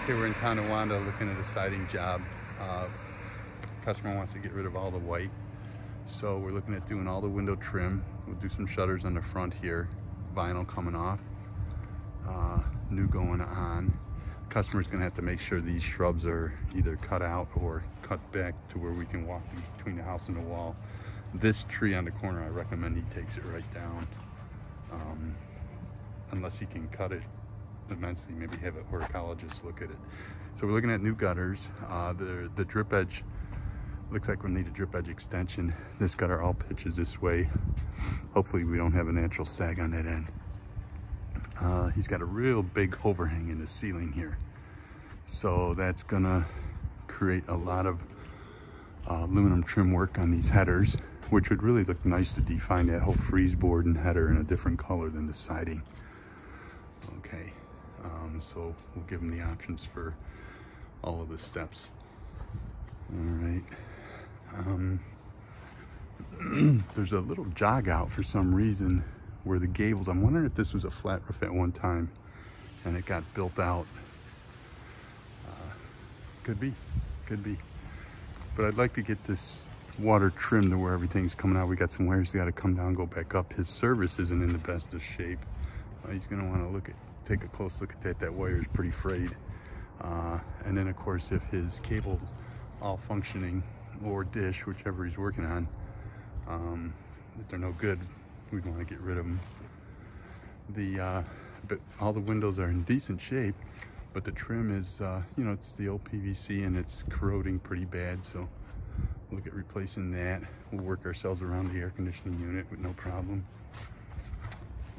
Okay, we're in Tonawanda looking at a siding job. Customer wants to get rid of all the white, so we're looking at doing all the window trim. We'll do some shutters on the front here, vinyl coming off, new going on. Customer's gonna have to make sure these shrubs are either cut out or cut back to where we can walk between the house and the wall. This tree on the corner, I recommend he takes it right down, unless he can cut it immensely, maybe have an horticulturist look at it. So we're looking at new gutters. The drip edge looks like we'll need a drip edge extension. This gutter all pitches this way. Hopefully we don't have a natural sag on that end. He's got a real big overhang in the ceiling here, so that's gonna create a lot of aluminum trim work on these headers, which would really look nice to define that whole frieze board and header in a different color than the siding. Okay, so we'll give them the options for all of the steps. All right. There's a little jog out for some reason where the gables, I'm wondering if this was a flat roof at one time and it got built out. Could be. But I'd like to get this water trimmed to where everything's coming out. We got some wires that got to come down, go back up. His service isn't in the best of shape. He's gonna want to take a close look at that. That wire is pretty frayed. And then of course, if his cable all functioning or dish, whichever he's working on, if they're no good, we'd want to get rid of them. But all the windows are in decent shape, but the trim is, you know, it's the old PVC and it's corroding pretty bad. So we'll look at replacing that. We'll work ourselves around the air conditioning unit with no problem.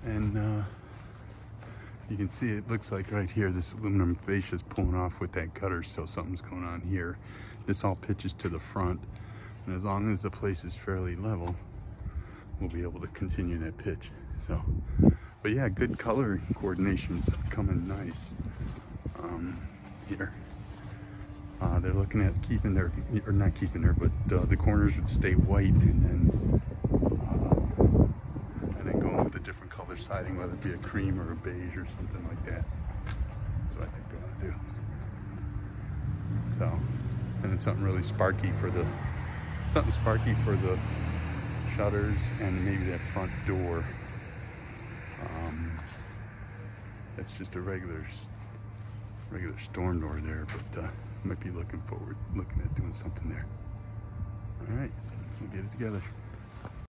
And you can see it looks like right here, this aluminum fascia is pulling off with that gutter, so something's going on here. This all pitches to the front, and as long as the place is fairly level, we'll be able to continue that pitch. So, but yeah, good color coordination coming nice here. They're looking at keeping their, or not keeping their, but the corners would stay white, and then going with a different color siding, whether it be a cream or a beige or something like that. That's what I think they want to do. So, and then something sparky for the shutters and maybe that front door. That's just a regular storm door there, but might be looking at doing something there. All right, we'll get it together.